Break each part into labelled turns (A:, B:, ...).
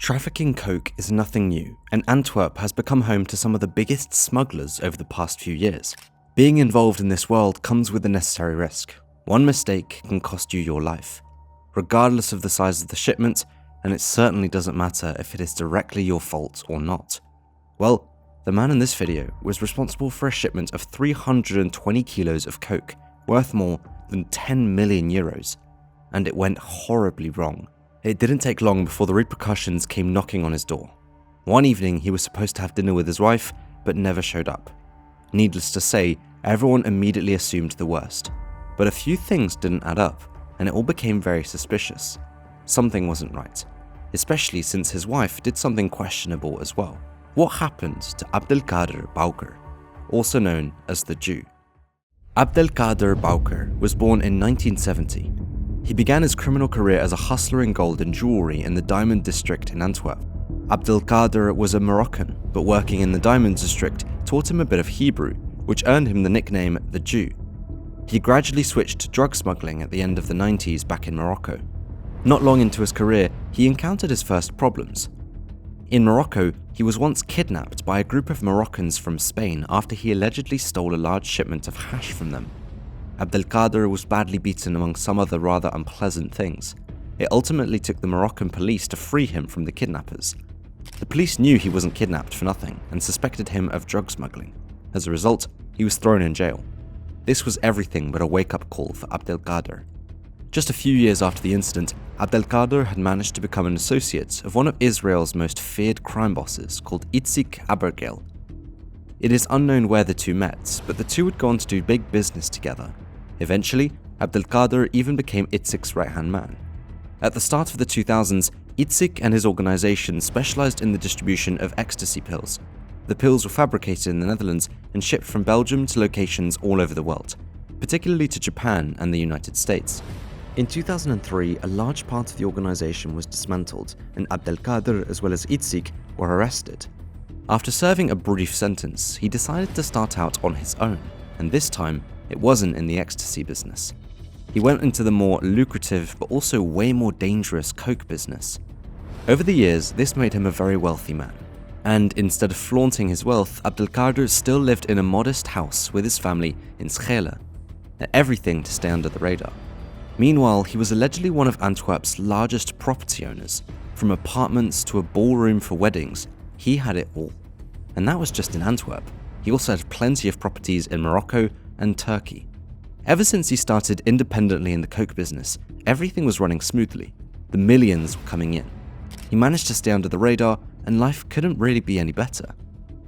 A: Trafficking coke is nothing new, and Antwerp has become home to some of the biggest smugglers over the past few years. Being involved in this world comes with a necessary risk. One mistake can cost you your life, regardless of the size of the shipment, and it certainly doesn't matter if it is directly your fault or not. Well, the man in this video was responsible for a shipment of 320 kilos of coke, worth more than 10 million euros, and it went horribly wrong. It didn't take long before the repercussions came knocking on his door. One evening, he was supposed to have dinner with his wife, but never showed up. Needless to say, everyone immediately assumed the worst. But a few things didn't add up, and it all became very suspicious. Something wasn't right, especially since his wife did something questionable as well. What happened to Abdelkader Bouker, also known as the Jew? Abdelkader Bouker was born in 1970. He began his criminal career as a hustler in gold and jewelry in the Diamond District in Antwerp. Abdelkader was a Moroccan, but working in the Diamond District taught him a bit of Hebrew, which earned him the nickname the Jew. He gradually switched to drug smuggling at the end of the 90s back in Morocco. Not long into his career, he encountered his first problems. In Morocco, he was once kidnapped by a group of Moroccans from Spain after he allegedly stole a large shipment of hash from them. Abdelkader was badly beaten among some other rather unpleasant things. It ultimately took the Moroccan police to free him from the kidnappers. The police knew he wasn't kidnapped for nothing and suspected him of drug smuggling. As a result, he was thrown in jail. This was everything but a wake-up call for Abdelkader. Just a few years after the incident, Abdelkader had managed to become an associate of one of Israel's most feared crime bosses called Itzik Abergel. It is unknown where the two met, but the two would go on to do big business together. Eventually, Abdelkader even became Itzik's right-hand man. At the start of the 2000s, Itzik and his organization specialized in the distribution of ecstasy pills. The pills were fabricated in the Netherlands and shipped from Belgium to locations all over the world, particularly to Japan and the United States. In 2003, a large part of the organization was dismantled, and Abdelkader as well as Itzik were arrested. After serving a brief sentence, he decided to start out on his own, and this time, it wasn't in the ecstasy business. He went into the more lucrative but also way more dangerous coke business. Over the years, this made him a very wealthy man. And instead of flaunting his wealth, Abdelkader still lived in a modest house with his family in Schele. Everything to stay under the radar. Meanwhile, he was allegedly one of Antwerp's largest property owners. From apartments to a ballroom for weddings, he had it all. And that was just in Antwerp. He also had plenty of properties in Morocco and Turkey. Ever since he started independently in the coke business, everything was running smoothly. The millions were coming in. He managed to stay under the radar, and life couldn't really be any better.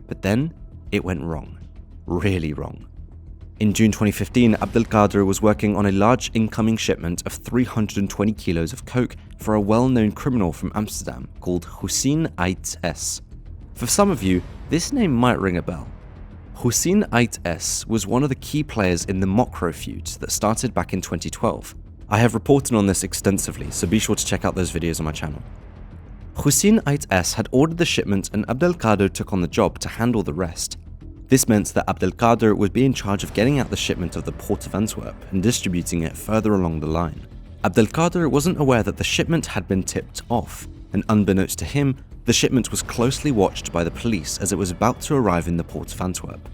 A: But then, it went wrong. Really wrong. In June 2015, Abdelkader was working on a large incoming shipment of 320 kilos of coke for a well-known criminal from Amsterdam called Houssine Ait S. For some of you, this name might ring a bell. Houssine Ait S was one of the key players in the Mokro feud that started back in 2012. I have reported on this extensively, so be sure to check out those videos on my channel. Houssine Ait S had ordered the shipment, and Abdelkader took on the job to handle the rest. This meant that Abdelkader would be in charge of getting out the shipment of the port of Antwerp and distributing it further along the line. Abdelkader wasn't aware that the shipment had been tipped off, and unbeknownst to him, the shipment was closely watched by the police as it was about to arrive in the port of Antwerp.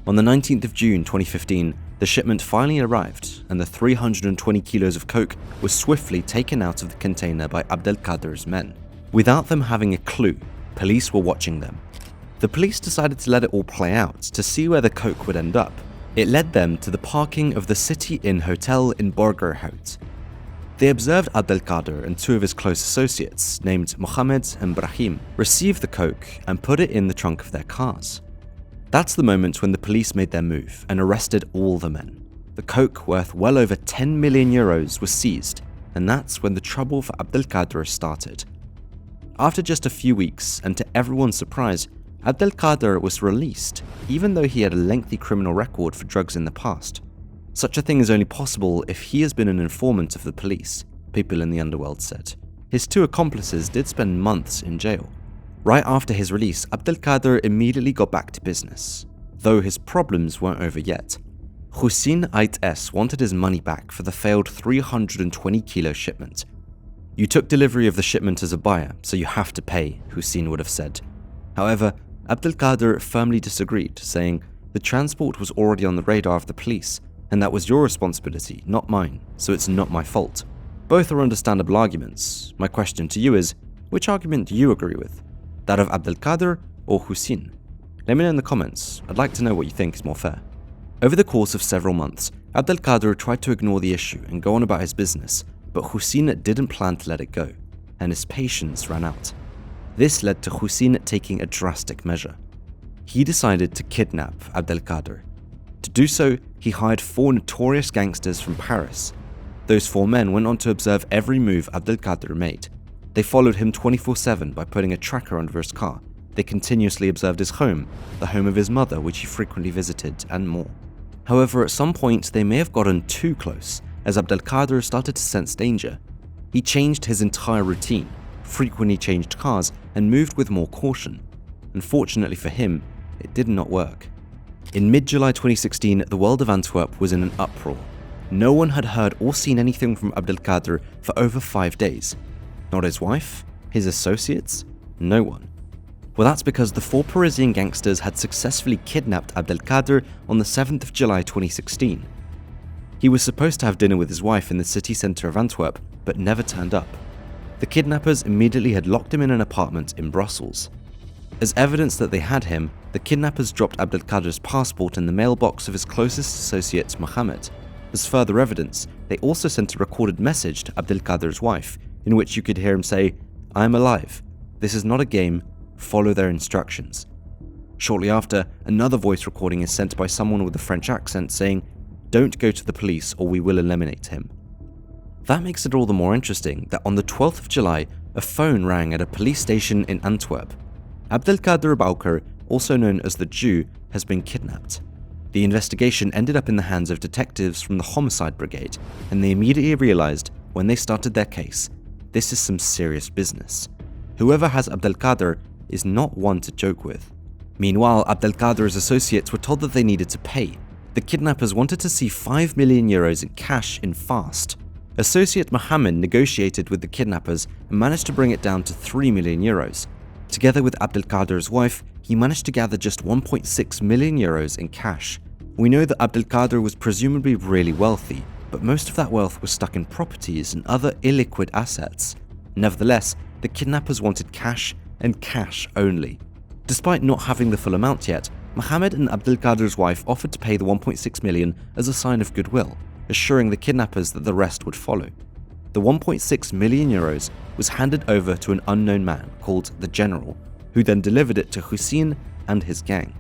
A: On the 19th of June 2015, the shipment finally arrived, and the 320 kilos of coke was swiftly taken out of the container by Abdelkader's men. Without them having a clue, police were watching them. The police decided to let it all play out to see where the coke would end up. It led them to the parking of the City Inn Hotel in Borgerhout. They observed Abdelkader and two of his close associates, named Mohammed and Brahim, receive the coke and put it in the trunk of their cars. That's the moment when the police made their move and arrested all the men. The coke, worth well over 10 million euros, was seized, and that's when the trouble for Abdelkader started. After just a few weeks, and to everyone's surprise, Abdelkader was released, even though he had a lengthy criminal record for drugs in the past. Such a thing is only possible if he has been an informant of the police, people in the underworld said. His two accomplices did spend months in jail. Right after his release, Abdelkader immediately got back to business, though his problems weren't over yet. Houssine Ait S wanted his money back for the failed 320 kilo shipment. "You took delivery of the shipment as a buyer, so you have to pay," Houssine would have said. However, Abdelkader firmly disagreed, saying, "The transport was already on the radar of the police, and that was your responsibility, not mine, so it's not my fault." Both are understandable arguments. My question to you is, which argument do you agree with? That of Abdelkader or Houssine? Let me know in the comments. I'd like to know what you think is more fair. Over the course of several months, Abdelkader tried to ignore the issue and go on about his business, but Houssine didn't plan to let it go, and his patience ran out. This led to Houssine taking a drastic measure. He decided to kidnap Abdelkader. To do so, he hired 4 notorious gangsters from Paris. Those 4 men went on to observe every move Abdelkader made. They followed him 24/7 by putting a tracker under his car. They continuously observed his home, the home of his mother, which he frequently visited, and more. However, at some point, they may have gotten too close, as Abdelkader started to sense danger. He changed his entire routine, frequently changed cars, and moved with more caution. Unfortunately for him, it did not work. In mid-July 2016, the world of Antwerp was in an uproar. No one had heard or seen anything from Abdelkader for over 5 days. Not his wife? His associates? No one. Well, that's because the 4 Parisian gangsters had successfully kidnapped Abdelkader on the 7th of July 2016. He was supposed to have dinner with his wife in the city centre of Antwerp, but never turned up. The kidnappers immediately had locked him in an apartment in Brussels. As evidence that they had him, the kidnappers dropped Abdelkader's passport in the mailbox of his closest associate, Mohammed. As further evidence, they also sent a recorded message to Abdelkader's wife, in which you could hear him say, "I am alive. This is not a game. Follow their instructions." Shortly after, another voice recording is sent by someone with a French accent saying, "Don't go to the police or we will eliminate him." That makes it all the more interesting that on the 12th of July, a phone rang at a police station in Antwerp. Abdelkader Bouker, also known as the Jew, has been kidnapped. The investigation ended up in the hands of detectives from the Homicide Brigade, and they immediately realized, when they started their case, this is some serious business. Whoever has Abdelkader is not one to joke with. Meanwhile, Abdelkader's associates were told that they needed to pay. The kidnappers wanted to see 5 million euros in cash in fast. Associate Mohammed negotiated with the kidnappers and managed to bring it down to 3 million euros. Together with Abdelkader's wife, he managed to gather just 1.6 million euros in cash. We know that Abdelkader was presumably really wealthy, but most of that wealth was stuck in properties and other illiquid assets. Nevertheless, the kidnappers wanted cash and cash only. Despite not having the full amount yet, Mohammed and Abdelkader's wife offered to pay the 1.6 million as a sign of goodwill, assuring the kidnappers that the rest would follow. The 1.6 million euros was handed over to an unknown man called the General, who then delivered it to Houssine and his gang.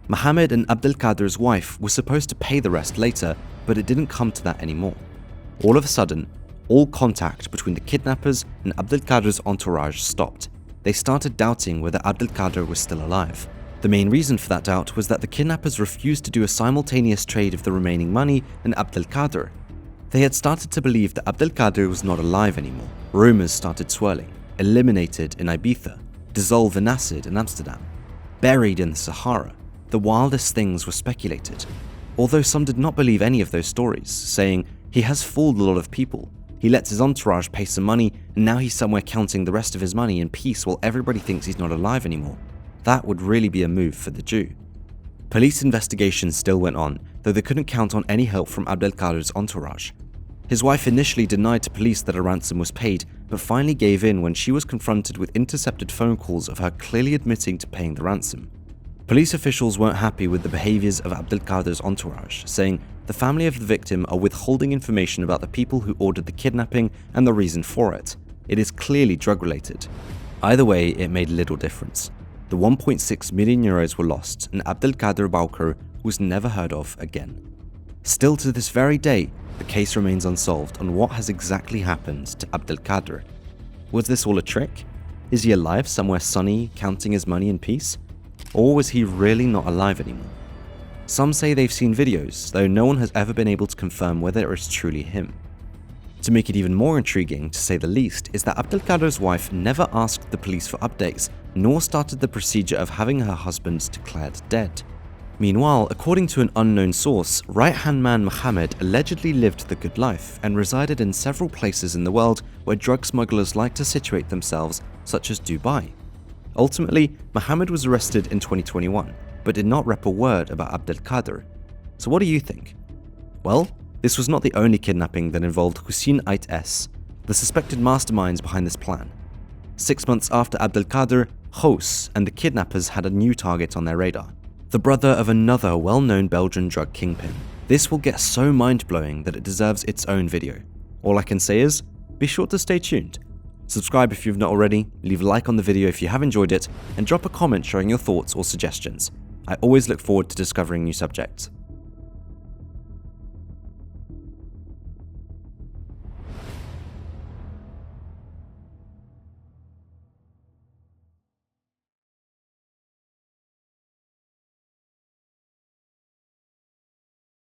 A: Mohammed and Abdelkader's wife were supposed to pay the rest later, but it didn't come to that anymore. All of a sudden, all contact between the kidnappers and Abdelkader's entourage stopped. They started doubting whether Abdelkader was still alive. The main reason for that doubt was that the kidnappers refused to do a simultaneous trade of the remaining money and Abdelkader. They had started to believe that Abdelkader was not alive anymore. Rumors started swirling: eliminated in Ibiza, dissolved in acid in Amsterdam, buried in the Sahara. The wildest things were speculated. Although some did not believe any of those stories, saying, "He has fooled a lot of people. He lets his entourage pay some money, and now he's somewhere counting the rest of his money in peace while everybody thinks he's not alive anymore." That would really be a move for the Jew. Police investigations still went on, though they couldn't count on any help from Abdelkader's entourage. His wife initially denied to police that a ransom was paid, but finally gave in when she was confronted with intercepted phone calls of her clearly admitting to paying the ransom. Police officials weren't happy with the behaviors of Abdelkader's entourage, saying the family of the victim are withholding information about the people who ordered the kidnapping and the reason for it. It is clearly drug-related. Either way, it made little difference. The 1.6 million euros were lost, and Abdelkader Bouker was never heard of again. Still to this very day, the case remains unsolved on what has exactly happened to Abdelkader. Was this all a trick? Is he alive somewhere sunny, counting his money in peace? Or was he really not alive anymore? Some say they've seen videos, though no one has ever been able to confirm whether it is truly him. To make it even more intriguing, to say the least, is that Abdelkader's wife never asked the police for updates, nor started the procedure of having her husband declared dead. Meanwhile, according to an unknown source, right-hand man Mohammed allegedly lived the good life and resided in several places in the world where drug smugglers like to situate themselves, such as Dubai. Ultimately, Mohammed was arrested in 2021, but did not rep a word about Abdelkader. So what do you think? Well, this was not the only kidnapping that involved Houssine Ait S, the suspected masterminds behind this plan. 6 months after Abdelkader, Hous and the kidnappers had a new target on their radar: the brother of another well-known Belgian drug kingpin. This will get so mind-blowing that it deserves its own video. All I can say is, be sure to stay tuned. Subscribe if you've not already, leave a like on the video if you have enjoyed it, and drop a comment showing your thoughts or suggestions. I always look forward to discovering new subjects.